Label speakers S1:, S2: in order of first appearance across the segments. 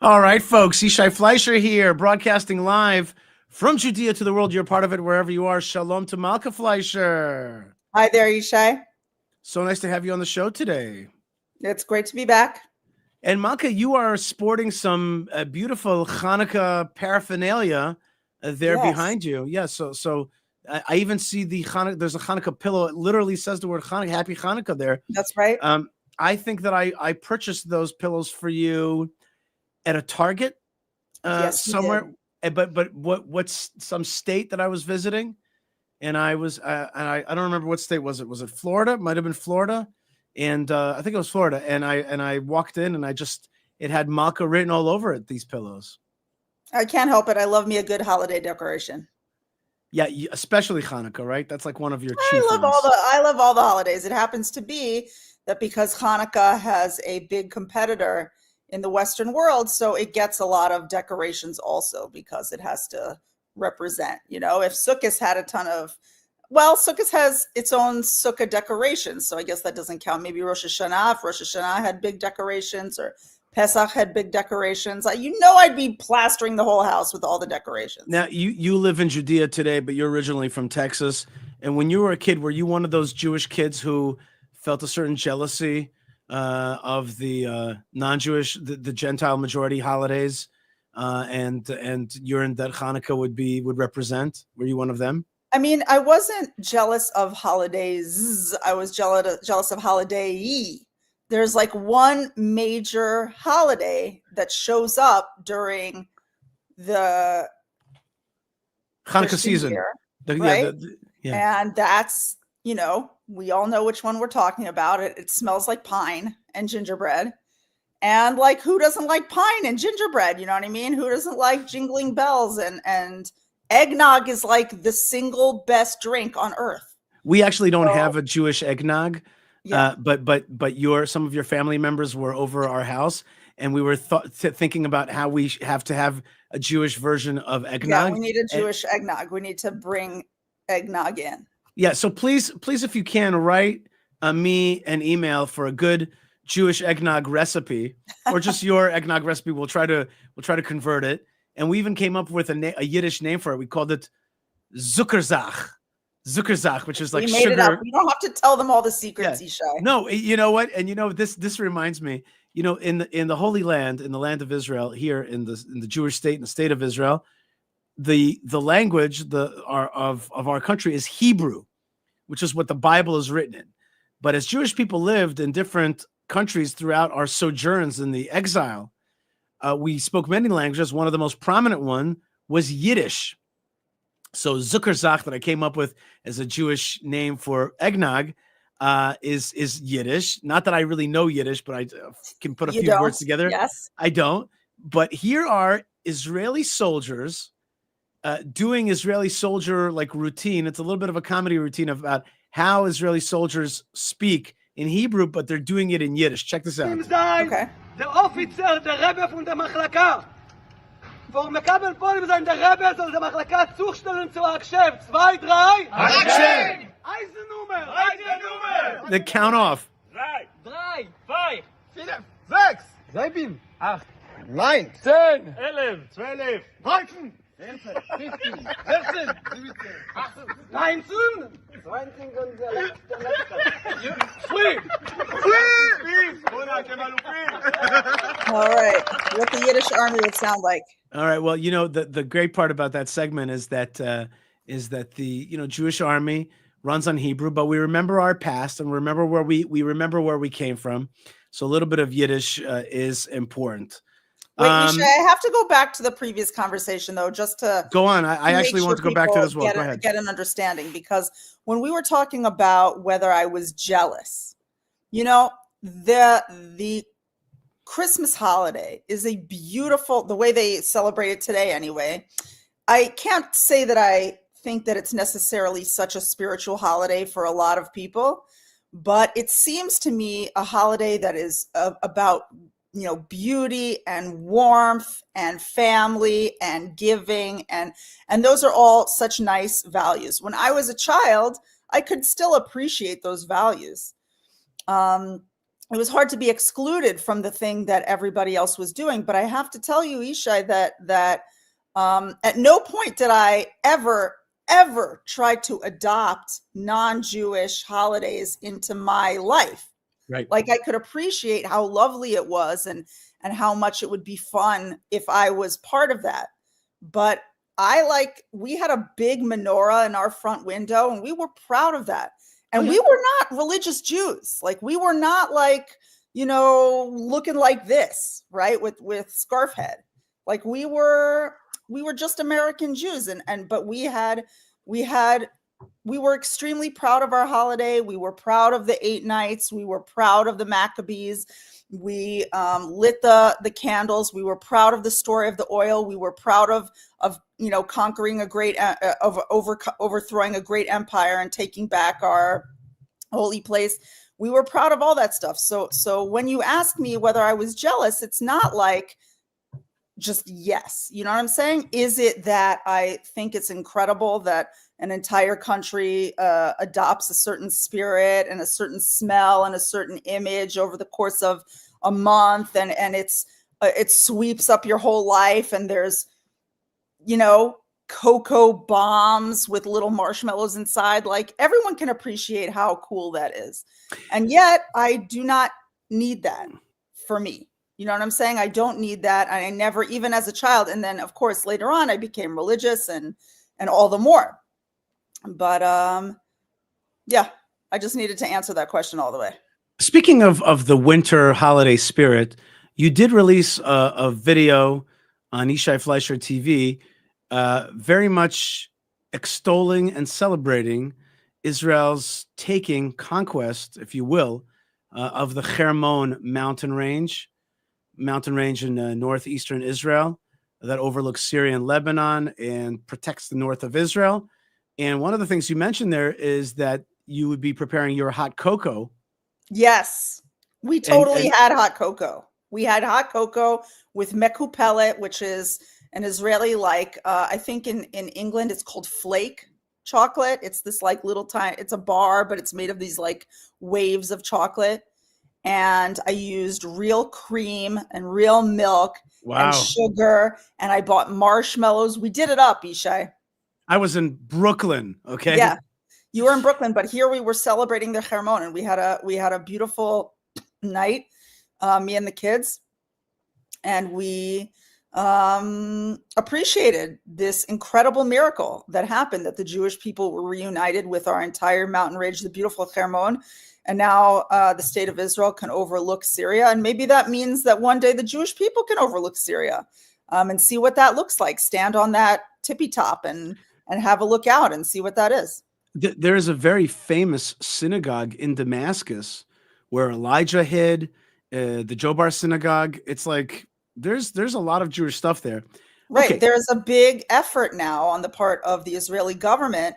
S1: All right, folks. Yishai Fleischer here, broadcasting live from Judea to the world. You're part of it wherever you are. Shalom to Malkah Fleischer.
S2: Hi there, Yishai.
S1: So nice to have you on the show today.
S2: It's great to be back.
S1: And Malkah, you are sporting some beautiful Hanukkah paraphernalia there behind you. Yeah, so I even see the Hanukkah. There's a Hanukkah pillow. It literally says the word Hanukkah, Happy Hanukkah there.
S2: That's right.
S1: I think that I purchased those pillows for you at a Target somewhere, but what's some state that I was visiting, and I was and I don't remember what state was it. Was it Florida? Might have been Florida, and I think it was Florida. And I walked in and it had Malkah written all over it. These pillows.
S2: I can't help it. I love me a good holiday decoration.
S1: Yeah, especially Hanukkah, right? That's like one of your chief.
S2: I love all the holidays. It happens to be that because Hanukkah has a big competitor in the Western world, so it gets a lot of decorations also because it has to represent, if Sukkot had a ton of, Sukkot has its own Sukkah decorations, so I guess that doesn't count. Maybe Rosh Hashanah, if Rosh Hashanah had big decorations, or Pesach had big decorations. I'd be plastering the whole house with all the decorations.
S1: Now, you live in Judea today, but you're originally from Texas. And when you were a kid, were you one of those Jewish kids who felt a certain jealousy of the non-Jewish, the Gentile majority holidays, and you're that Hanukkah would represent? Were you one of them?
S2: I mean, I wasn't jealous of holidays. I was jealous of holiday. There's like one major holiday that shows up during the
S1: Hanukkah season,
S2: year,
S1: right?
S2: And that's, we all know which one we're talking about. It smells like pine and gingerbread. And like, who doesn't like pine and gingerbread? You know what I mean? Who doesn't like jingling bells? And eggnog is like the single best drink on earth.
S1: We actually don't have a Jewish eggnog.
S2: Yeah.
S1: But some of your family members were over our house, and we were thinking about how we have to have a Jewish version of eggnog.
S2: Yeah, we need a Jewish eggnog. We need to bring eggnog in.
S1: Yeah, so please, if you can, write me an email for a good Jewish eggnog recipe, or just your eggnog recipe. We'll try to convert it, and we even came up with a Yiddish name for it. We called it Zuckerzach. Zuckerzach, which is like
S2: we made
S1: sugar.
S2: It up. You don't have to tell them all the secrets, Yishai.
S1: No, you know what? And this reminds me, in the Holy Land, in the land of Israel, here in the Jewish state, in the state of Israel, the language of our country is Hebrew, which is what the Bible is written in. But as Jewish people lived in different countries throughout our sojourns in the exile, we spoke many languages. One of the most prominent one was Yiddish. So Zuckerzach, that I came up with as a Jewish name for eggnog, is Yiddish. Not that I really know Yiddish, but I can put a few words together.
S2: Yes,
S1: I don't. But here are Israeli soldiers doing Israeli soldier like routine. It's a little bit of a comedy routine about how Israeli soldiers speak in Hebrew, but they're doing it in Yiddish. Check this out.
S2: Okay.
S3: Der Offizier, der Rebbe von der Machlaka. Vor Mekabel Polim sein der Rebbe soll der Machlaka zustellen zu Akshef. 2, 3.
S1: Akshef!
S3: Eisennummer!
S1: The count off.
S3: 3, 5,
S4: 4, 6, 7, 8, 9, 10,
S3: 11,
S4: 12, 13, 14, 15, 16, 17,
S3: 19,
S4: 20 und der letzte.
S2: All right. What the Yiddish army would sound like.
S1: All right. Well, the great part about that segment is that the Jewish army runs on Hebrew, but we remember our past and remember where we remember where we came from. So a little bit of Yiddish is important.
S2: Wait, Yishai, I have to go back to the previous conversation though, just to
S1: go on. I actually want to go back to it as well. Go ahead.
S2: Get an understanding, because when we were talking about whether I was jealous, the Christmas holiday is a beautiful, the way they celebrate it today anyway. I can't say that I think that it's necessarily such a spiritual holiday for a lot of people, but it seems to me a holiday that is about beauty and warmth and family and giving, and those are all such nice values. When I was a child, I could still appreciate those values. it was hard to be excluded from the thing that everybody else was doing. But I have to tell you, Yishai, that at no point did I ever try to adopt non-Jewish holidays into my life.
S1: Right.
S2: Like, I could appreciate how lovely it was and how much it would be fun if I was part of that. But we had a big menorah in our front window, and we were proud of that. And we were not religious Jews. Like, we were not like, looking like this, right? With scarf head. Like, we were just American Jews. But we were extremely proud of our holiday. We were proud of the 8 nights. We were proud of the Maccabees. We lit the candles. We were proud of the story of the oil. We were proud of conquering overthrowing a great empire and taking back our holy place. We were proud of all that stuff. So when you ask me whether I was jealous, it's not like just yes. You know what I'm saying? Is it that I think it's incredible that an entire country adopts a certain spirit and a certain smell and a certain image over the course of a month, and it sweeps up your whole life, and there's cocoa bombs with little marshmallows inside. Like, everyone can appreciate how cool that is. And yet I do not need that for me. You know what I'm saying? I don't need that. I never, even as a child. And then of course, later on, I became religious and all the more. But yeah, I just needed to answer that question all the way.
S1: Speaking of the winter holiday spirit, you did release a video on Yishai Fleischer TV, very much extolling and celebrating Israel's conquest, if you will, of the Hermon mountain range in northeastern Israel that overlooks Syria and Lebanon and protects the north of Israel. And one of the things you mentioned there is that you would be preparing your hot cocoa.
S2: Yes, we totally had hot cocoa. We had hot cocoa with mekupelet, which is an Israeli, I think in England it's called flake chocolate. It's this like little tiny, it's a bar, but it's made of these like waves of chocolate. And I used real cream and real milk and sugar, and I bought marshmallows. We did it up, Yishai.
S1: I was in Brooklyn. Okay.
S2: Yeah, you were in Brooklyn, but here we were celebrating the Hermon, and we had a beautiful night, me and the kids, and we appreciated this incredible miracle that happened, that the Jewish people were reunited with our entire mountain range, the beautiful Hermon. And now the state of Israel can overlook Syria. And maybe that means that one day the Jewish people can overlook Syria and see what that looks like. Stand on that tippy top and have a look out and see what that is.
S1: There is a very famous synagogue in Damascus where Elijah hid, the Jobar synagogue. It's like there's a lot of Jewish stuff there.
S2: Right.
S1: Okay.
S2: There's a big effort now on the part of the Israeli government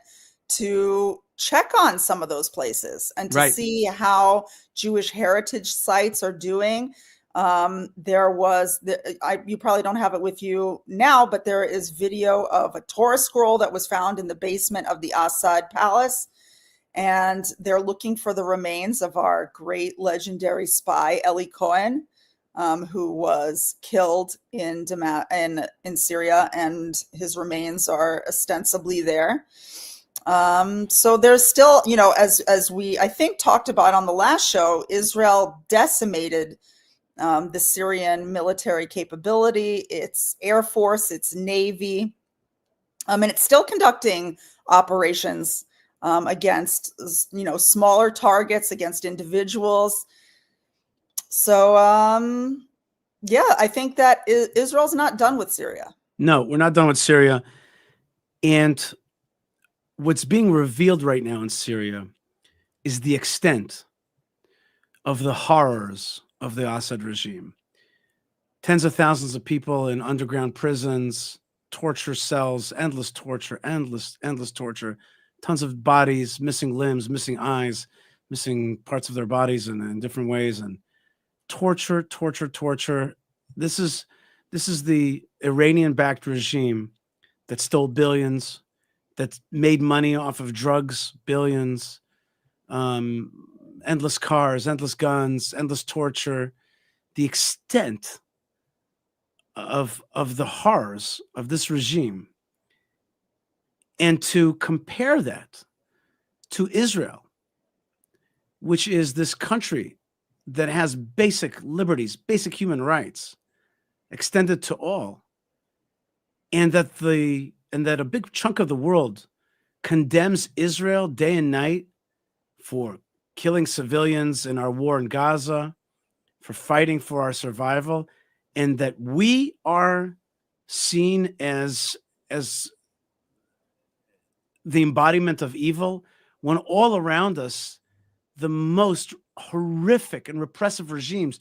S2: to check on some of those places and to see how Jewish heritage sites are doing. You probably don't have it with you now, but there is video of a Torah scroll that was found in the basement of the Assad palace. And they're looking for the remains of our great legendary spy, Eli Cohen, who was killed in Syria, and his remains are ostensibly there. So there's still, as we, I think, talked about on the last show, Israel decimated the Syrian military capability, its air force, its navy, and it's still conducting operations against, smaller targets, against individuals. So, yeah, I think that Israel's not done with Syria.
S1: No, we're not done with Syria. And what's being revealed right now in Syria is the extent of the horrors of the Assad regime. Tens of thousands of people in underground prisons, torture cells, endless torture, endless torture, tons of bodies, missing limbs, missing eyes, missing parts of their bodies in different ways, and torture. This is the Iranian-backed regime that stole billions, that made money off of drugs, billions, endless cars, endless guns, endless torture, the extent of the horrors of this regime, and to compare that to Israel, which is this country that has basic liberties, basic human rights extended to all, and that a big chunk of the world condemns Israel day and night for killing civilians in our war in Gaza, for fighting for our survival, and that we are seen as the embodiment of evil, when all around us, the most horrific and repressive regimes,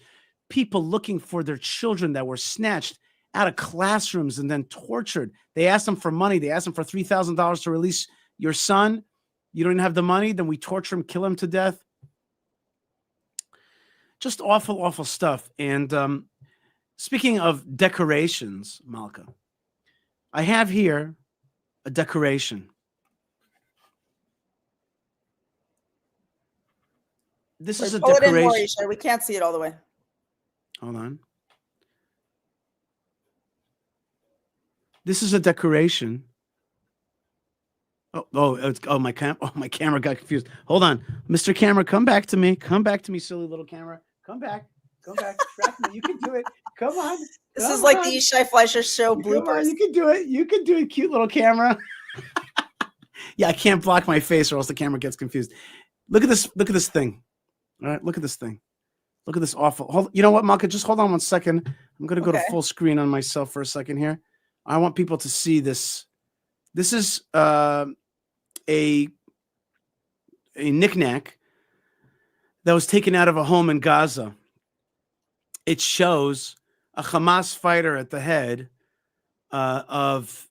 S1: people looking for their children that were snatched out of classrooms and then tortured. They asked them for money. They asked them for $3,000 to release your son. You don't have the money, then we torture him, kill him to death. Just awful, awful stuff. And speaking of decorations, Malkah, I have here a decoration. This is a
S2: Pull it in more,
S1: decoration.
S2: Yishai. We can't see it all the way.
S1: Hold on. This is a decoration. My camera got confused. Hold on, Mr. Camera, come back to me. Come back to me, silly little camera. Come back. Track me. You can do it. Come on.
S2: This is like the Yishai Fleischer show
S1: Come on,
S2: bloopers.
S1: you can do it. You can do it, cute little camera. Yeah, I can't block my face or else the camera gets confused. Look at this. Look at this thing. All right, look at this thing. Look at this awful. You know what, Malkah? Just hold on 1 second. I'm going to go to full screen on myself for a second here. I want people to see this. This is a knickknack that was taken out of a home in Gaza. It shows a Hamas fighter at the head of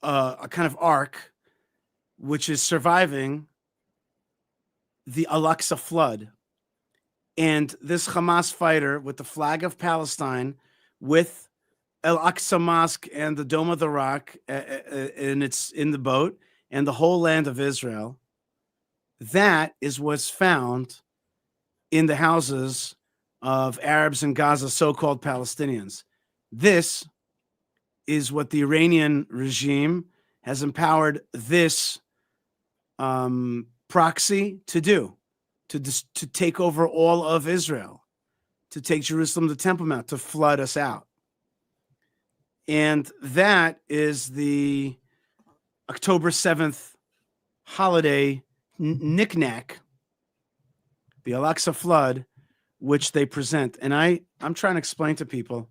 S1: a kind of ark, which is surviving the Al-Aqsa flood. And this Hamas fighter with the flag of Palestine, with Al-Aqsa Mosque and the Dome of the Rock, and it's in the boat, and the whole land of Israel, that is what's found in the houses of Arabs in Gaza, so-called Palestinians. This is what the Iranian regime has empowered this proxy to do, to take over all of Israel, to take Jerusalem, the Temple Mount, to flood us out. And that is the October 7th holiday knickknack, the Al-Aqsa flood, which they present. And I'm trying to explain to people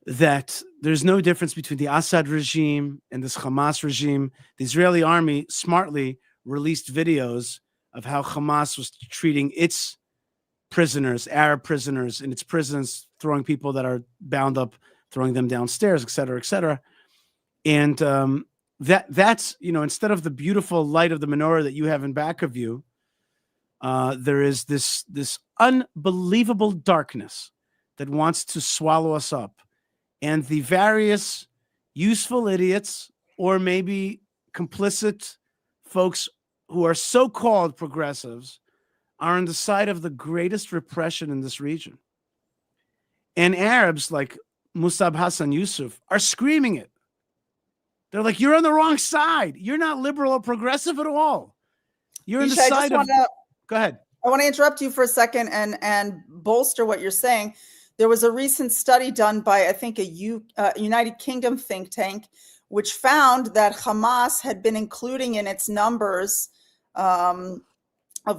S1: that there's no difference between the Assad regime and this Hamas regime. The Israeli army smartly released videos of how Hamas was treating its prisoners, Arab prisoners in its prisons, throwing people that are bound up, throwing them downstairs, et cetera, et cetera. And that's, instead of the beautiful light of the menorah that you have in back of you, there is this unbelievable darkness that wants to swallow us up. And the various useful idiots, or maybe complicit folks who are so-called progressives, are on the side of the greatest repression in this region. And Arabs like Musab Hassan Yusuf are screaming it. They're like, you're on the wrong side. You're not liberal or progressive at all. You're on the side of... Go ahead.
S2: I want to interrupt you for a second and bolster what you're saying. There was a recent study done by, I think, a United Kingdom think tank, which found that Hamas had been including in its numbers of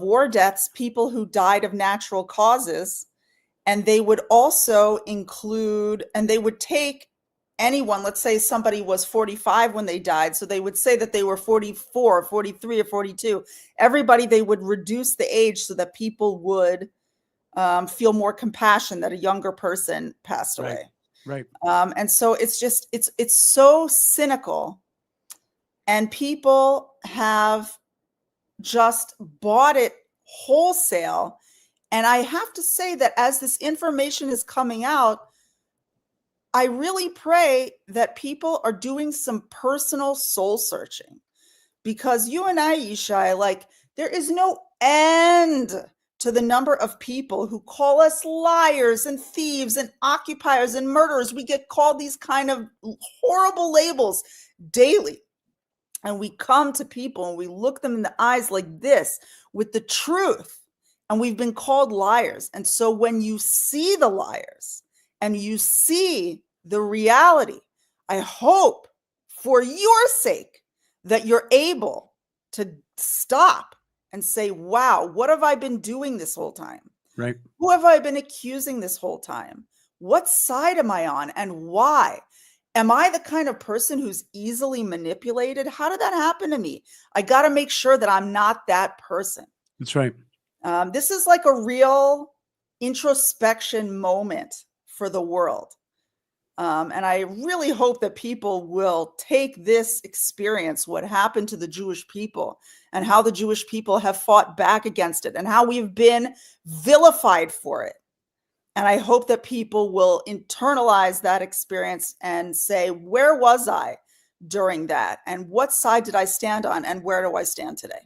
S2: war deaths people who died of natural causes. And they would also include, and they would take anyone, let's say somebody was 45 when they died, so they would say that they were 44, 43, or 42. Everybody, they would reduce the age so that people would feel more compassion that a younger person passed away.
S1: Right.
S2: And so it's just, it's so cynical, and people have just bought it wholesale. And I have to say that as this information is coming out, I really pray that people are doing some personal soul searching, because you and I, Yishai, like, there is no end to the number of people who call us liars and thieves and occupiers and murderers. We get called these kind of horrible labels daily. And we come to people and we look them in the eyes like this with the truth. And we've been called liars. And so when you see the liars and you see the reality, I hope for your sake that you're able to stop and say, wow, what have I been doing this whole time?
S1: Right.
S2: Who have I been accusing this whole time? What side am I on and why? Am I the kind of person who's easily manipulated? How did that happen to me? I got to make sure that I'm not that person.
S1: That's right.
S2: This is like a real introspection moment for the world. And I really hope that people will take this experience, what happened to the Jewish people and how the Jewish people have fought back against it and how we've been vilified for it. And I hope that people will internalize that experience and say, where was I during that? And what side did I stand on? And where do I stand today?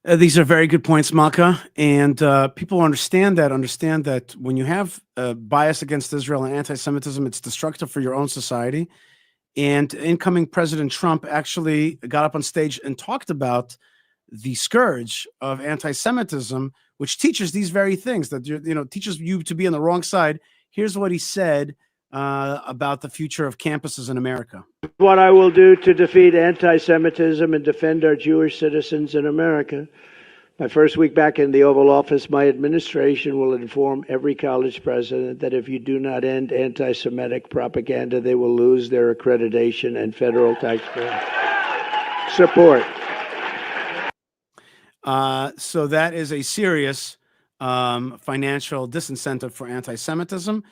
S1: These are very good points, Malkah. And people understand that when you have bias against Israel and anti-Semitism, it's destructive for your own society. And incoming President Trump actually got up on stage and talked about the scourge of anti-Semitism, which teaches these very things, that teaches you to be on the wrong side. Here's what he said about the future of campuses in America.
S5: What I will do to defeat anti-Semitism and defend our Jewish citizens in America. My first week back in the Oval Office, my administration will inform every college president that if you do not end anti-Semitic propaganda, they will lose their accreditation and federal taxpayer support.
S1: So that is a serious financial disincentive for anti-Semitism,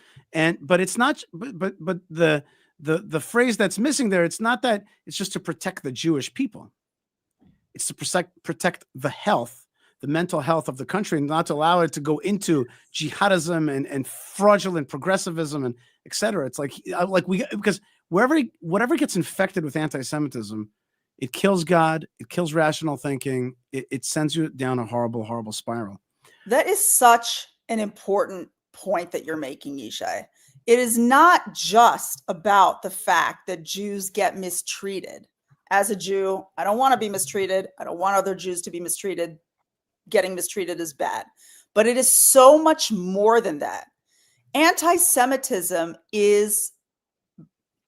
S1: but it's not. But the phrase that's missing there, it's not that it's just to protect the Jewish people. It's to protect the health, the mental health of the country, and not to allow it to go into jihadism and fraudulent progressivism and etc. It's because whatever gets infected with anti-Semitism, it kills God, it kills rational thinking, it sends you down a horrible, horrible spiral.
S2: That is such an important point that you're making, Yishai. It is not just about the fact that Jews get mistreated. As a Jew, I don't want to be mistreated. I don't want other Jews to be mistreated. Getting mistreated is bad. But it is so much more than that. Anti-Semitism is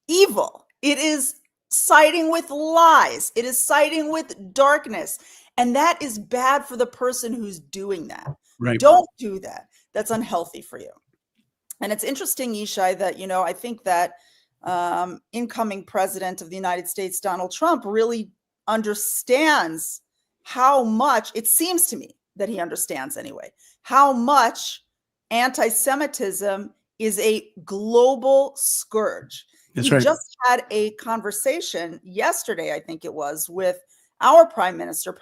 S2: evil. It is siding with lies. It is siding with darkness. And that is bad for the person who's doing that.
S1: Right.
S2: Don't do that. That's unhealthy for you. And it's interesting, Yishai, that, I think that incoming president of the United States, Donald Trump, really understands how much, it seems to me that he understands anyway, how much anti-Semitism is a global scourge.
S1: That's
S2: he
S1: right.
S2: just had a conversation yesterday, I think it was, with our Prime Minister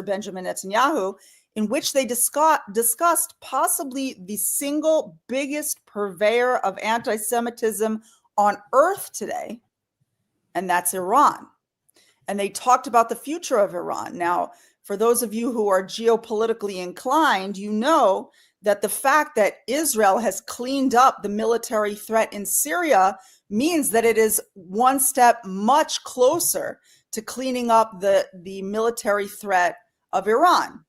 S2: Benjamin Netanyahu, in which they discussed possibly the single biggest purveyor of anti-Semitism on earth today, and that's Iran. And they talked about the future of Iran. Now, for those of you who are geopolitically inclined, you know that the fact that Israel has cleaned up the military threat in Syria means that it is one step much closer to cleaning up the military threat of Iran.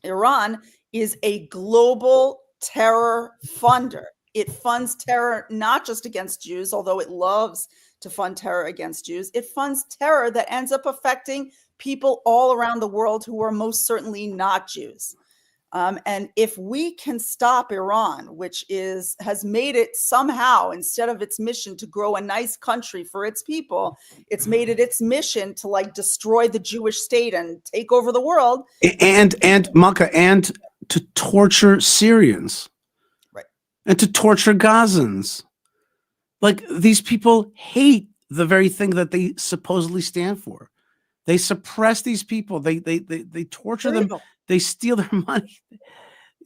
S2: Iran is a global terror funder. It funds terror not just against Jews, although it loves to fund terror against Jews. It funds terror that ends up affecting people all around the world who are most certainly not Jews. And if we can stop Iran, which has made it somehow, instead of its mission to grow a nice country for its people, it's made it its mission to destroy the Jewish state and take over the world.
S1: And Malkah, and to torture Syrians.
S2: Right.
S1: And to torture Gazans. These people hate the very thing that they supposedly stand for. They suppress these people. They torture them. They steal their money.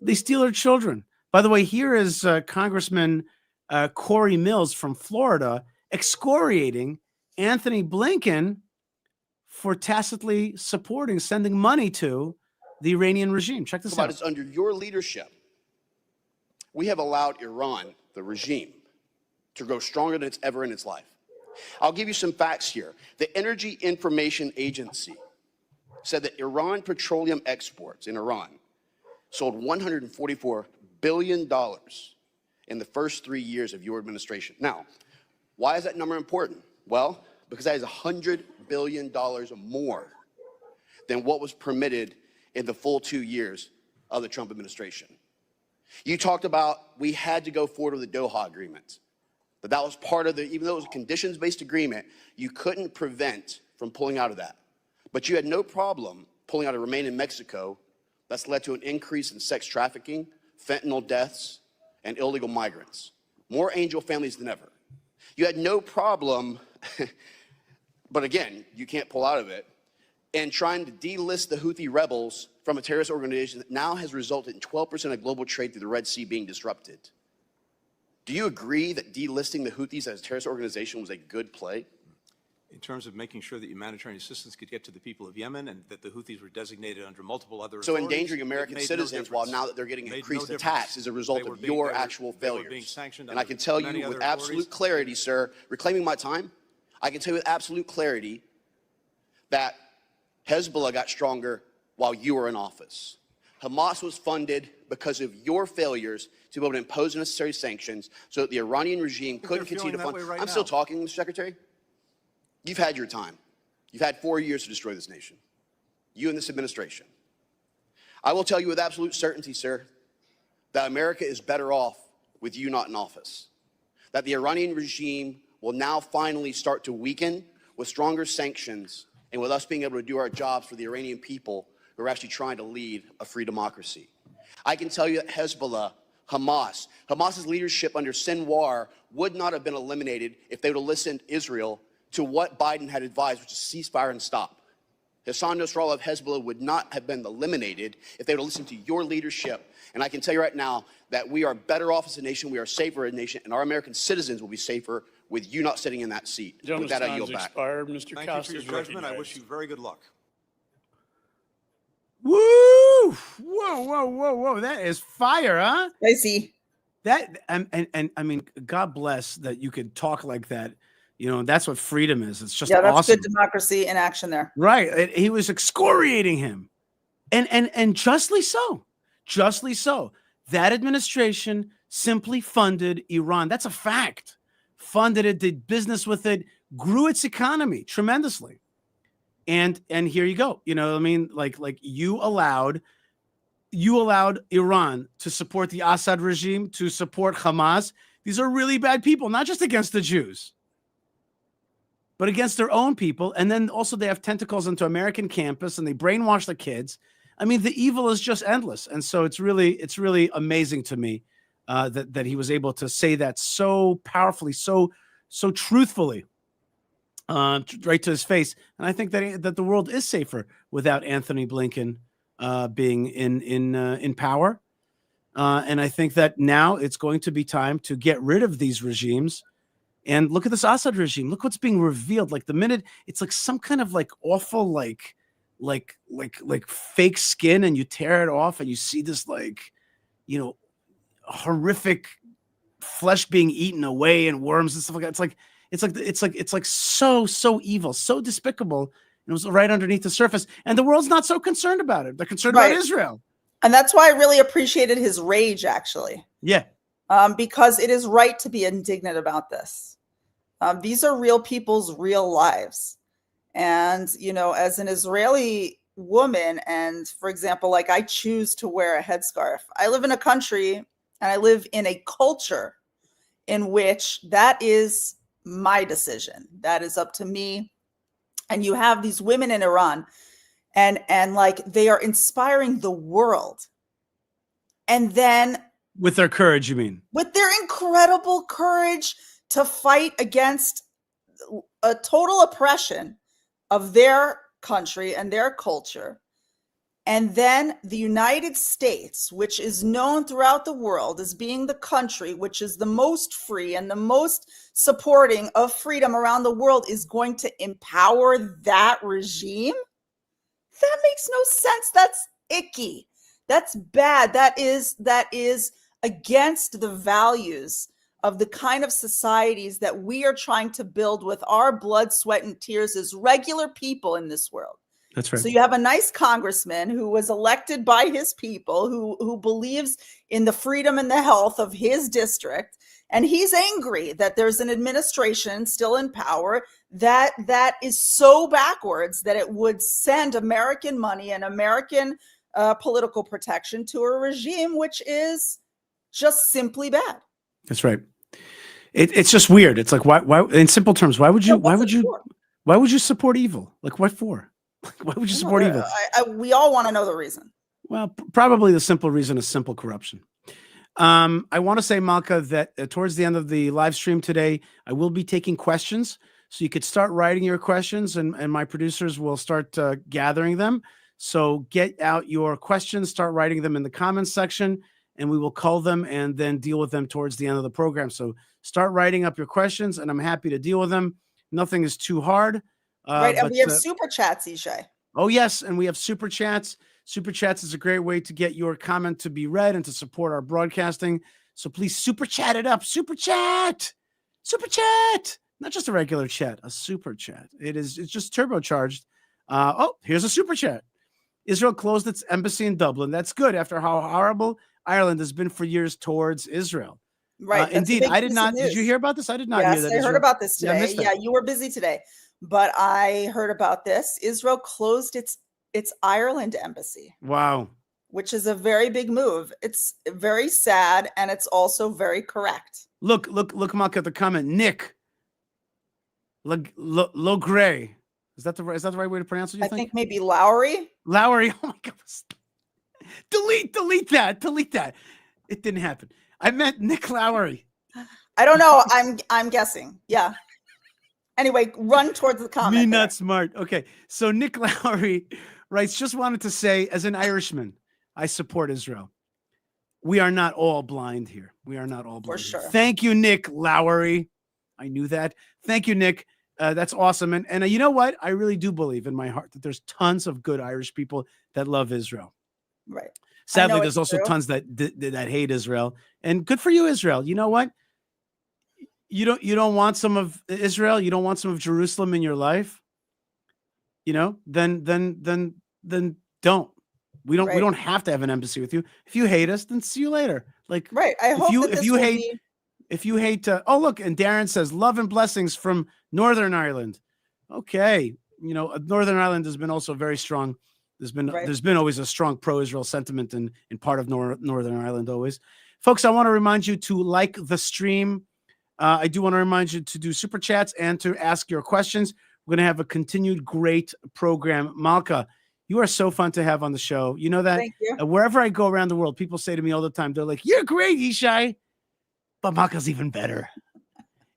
S1: They steal their children. By the way, here is Congressman Corey Mills from Florida excoriating Anthony Blinken for tacitly sending money to the Iranian regime. Check this out.
S6: It's under your leadership, we have allowed Iran, the regime, to grow stronger than it's ever in its life. I'll give you some facts here. The Energy Information Agency said that Iran petroleum exports in Iran sold $144 billion in the first 3 years of your administration. Now, why is that number important? Well, because that is $100 billion more than what was permitted in the full 2 years of the Trump administration. You talked about we had to go forward with the Doha agreement. That was part of the, even though it was a conditions-based agreement, you couldn't prevent from pulling out of that. But you had no problem pulling out of Remain in Mexico. That's led to an increase in sex trafficking, fentanyl deaths, and illegal migrants. More angel families than ever. You had no problem, but again, you can't pull out of it, and trying to delist the Houthi rebels from a terrorist organization that now has resulted in 12% of global trade through the Red Sea being disrupted. Do you agree that delisting the Houthis as a terrorist organization was a good play?
S7: In terms of making sure that humanitarian assistance could get to the people of Yemen and that the Houthis were designated under multiple other
S6: So
S7: authorities,
S6: endangering American citizens while now that they're getting increased attacks as a result of your actual failures. And I can tell you with absolute clarity, sir, reclaiming my time, I can tell you with absolute clarity that Hezbollah got stronger while you were in office. Hamas was funded because of your failures to be able to impose necessary sanctions so that the Iranian regime couldn't continue to fund. I'm still talking, Mr. Secretary. You've had your time. You've had 4 years to destroy this nation. You and this administration. I will tell you with absolute certainty, sir, that America is better off with you not in office. That the Iranian regime will now finally start to weaken with stronger sanctions and with us being able to do our jobs for the Iranian people who are actually trying to lead a free democracy. I can tell you that Hezbollah, Hamas's leadership under Sinwar would not have been eliminated if they would have listened to Israel to what Biden had advised, which is ceasefire and stop. Hassan Nasrallah of Hezbollah would not have been eliminated if they would have listened to your leadership. And I can tell you right now that we are better off as a nation, we are safer as a nation, and our American citizens will be safer with you not sitting in that seat. With that, I yield back.
S8: Expired. Mr.
S7: Thank
S8: Costa
S7: you for your judgment. I wish you very good luck.
S1: Woo! Whoa, whoa, whoa, whoa. That is fire, huh?
S2: I see.
S1: That and I mean, God bless that you could talk like that. You know, that's what freedom is. It's just
S2: Yeah, that's
S1: awesome.
S2: good democracy in action there.
S1: Right. He was excoriating him. And justly so. Justly so. That administration simply funded Iran. That's a fact. Funded it, did business with it, grew its economy tremendously. And here you go. You know what I mean? Like you allowed Iran to support the Assad regime, to support Hamas. These are really bad people, not just against the Jews, but against their own people. And then also they have tentacles into American campus and they brainwash the kids. I mean, the evil is just endless. And so it's really amazing to me that he was able to say that so powerfully, so truthfully, right to his face. And I think that the world is safer without Anthony Blinken being in power. And I think that now it's going to be time to get rid of these regimes. And look at this Assad regime. Look what's being revealed. Like the minute it's like some kind of like awful, like fake skin, and you tear it off and you see this like, you know, horrific flesh being eaten away and worms and stuff like that. It's like so evil, so despicable. And it was right underneath the surface. And the world's not so concerned about it. They're concerned about Israel.
S2: And that's why I really appreciated his rage, actually.
S1: Yeah.
S2: Because it is right to be indignant about this. These are real people's real lives. And, you know, as an Israeli woman, and for example, like I choose to wear a headscarf. I live in a country and I live in a culture in which that is my decision. That is up to me. And you have these women in Iran and like they are inspiring the world. And then
S1: with their courage, you mean?
S2: With their incredible courage to fight against a total oppression of their country and their culture. And then the United States, which is known throughout the world as being the country which is the most free and the most supporting of freedom around the world, is going to empower that regime? That makes no sense. icky. That's bad. That is against the values of the kind of societies that we are trying to build with our blood, sweat, and tears as regular people in this world.
S1: That's right.
S2: So you have a nice congressman who was elected by his people, who believes in the freedom and the health of his district, and he's angry that there's an administration still in power that is so backwards that it would send American money and American political protection to a regime which is just simply bad.
S1: That's right. It's just weird. It's like, why? In simple terms, why would you support evil? Like, what for? Why would you support evil?
S2: We all want to know the reason.
S1: Well, probably the simple reason is simple corruption. I want to say, Malkah, that towards the end of the live stream today, I will be taking questions. So you could start writing your questions, and my producers will start gathering them. So get out your questions, start writing them in the comments section, and we will call them and then deal with them towards the end of the program. So start writing up your questions, and I'm happy to deal with them. Nothing is too hard.
S2: Right, and we have super chats, Yishai.
S1: Oh, yes, and we have super chats. Super chats is a great way to get your comment to be read and to support our broadcasting. So please super chat it up. Super chat. Super chat. Not just a regular chat, a super chat. It's just turbocharged. Oh, here's a super chat. Israel closed its embassy in Dublin. That's good after how horrible Ireland has been for years towards Israel.
S2: Right.
S1: Indeed. I did not. Did you hear about this? I did not hear that.
S2: Yes, I heard about this today. Yeah, you were busy today, but I heard about this. Israel closed its Ireland embassy.
S1: Wow.
S2: Which is a very big move. It's very sad, and it's also very correct.
S1: Look, Malkah, at the comment. Nick Logray. Is that the right way to pronounce it?
S2: I think maybe Lowry.
S1: Lowry. Oh my God. Delete that. It didn't happen. I meant Nick Lowry.
S2: I don't know. I'm guessing. Yeah. Anyway, run towards the comment.
S1: Me not smart. Okay. So Nick Lowry writes, just wanted to say, as an Irishman, I support Israel. We are not all blind here. We are not all blind.
S2: For sure.
S1: Thank you, Nick Lowry. I knew that. Thank you, Nick. That's awesome. And you know what? I really do believe in my heart that there's tons of good Irish people that love Israel.
S2: Right.
S1: Sadly, there's also tons that hate Israel. And good for you, Israel. You know what? You don't want some of Israel. You don't want some of Jerusalem in your life. You know, then don't. We don't have to have an embassy with you. If you hate us, then see you later. Like,
S2: right. I hope
S1: if you hate oh, look, and Darren says love and blessings from Northern Ireland. Okay. You know, Northern Ireland has been also very strong. There's been always a strong pro-Israel sentiment in part of Northern Ireland always. Folks, I want to remind you to like the stream. I do want to remind you to do super chats and to ask your questions. We're going to have a continued great program. Malkah, you are so fun to have on the show. You know that?
S2: Thank you.
S1: Wherever I go around the world, people say to me all the time, they're like, you're great, Yishai, but Malkah's even better.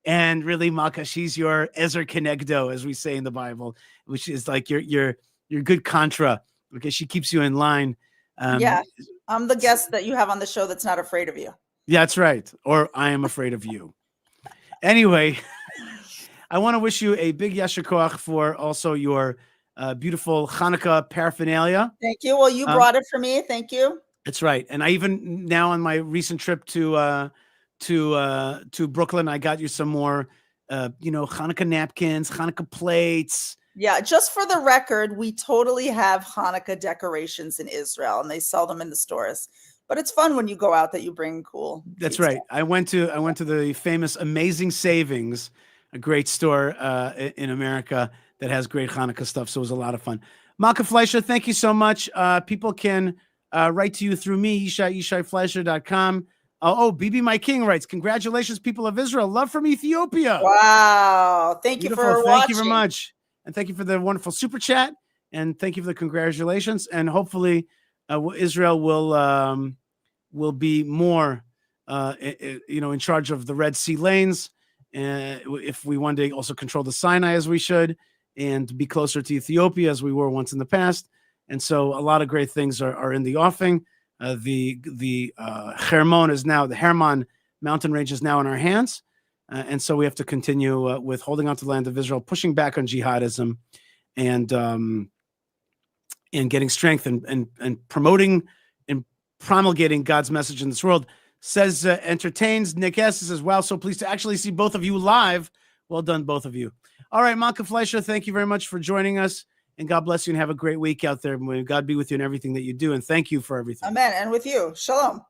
S1: And really, Malkah, she's your Ezer Kenegdo, as we say in the Bible, which is like your good contra, because she keeps you in line.
S2: Yeah, I'm the guest that you have on the show that's not afraid of you.
S1: Yeah, that's right. Or I am afraid of you. Anyway, I want to wish you a big yasher koach for also your beautiful Hanukkah paraphernalia.
S2: Thank you. Well, you brought it for me. Thank you.
S1: That's right. And I even now on my recent trip to Brooklyn, I got you some more, Hanukkah napkins, Hanukkah plates.
S2: Yeah, just for the record, we totally have Hanukkah decorations in Israel, and they sell them in the stores. But it's fun when you go out that you bring cool.
S1: That's right. Stuff. I went to the famous Amazing Savings, a great store in America that has great Hanukkah stuff. So it was a lot of fun. Malkah Fleischer, thank you so much. People can write to you through me, YishaiFleischer.com. BB My King writes, congratulations, people of Israel. Love from Ethiopia.
S2: Wow. Thank you for watching.
S1: Thank you very much. And thank you for the wonderful super chat. And thank you for the congratulations. And hopefully Israel will be more, in charge of the Red Sea lanes. If we one day also control the Sinai as we should, and be closer to Ethiopia as we were once in the past. And so a lot of great things are in the offing. The Hermon mountain range is now in our hands. And so we have to continue with holding on to the land of Israel, pushing back on jihadism, and and getting strength and promoting and promulgating God's message in this world. Says entertains. Nick S. says, wow, so pleased to actually see both of you live. Well done, both of you. All right, Malkah Fleischer, thank you very much for joining us. And God bless you and have a great week out there. May God be with you in everything that you do. And thank you for everything.
S2: Amen. And with you. Shalom.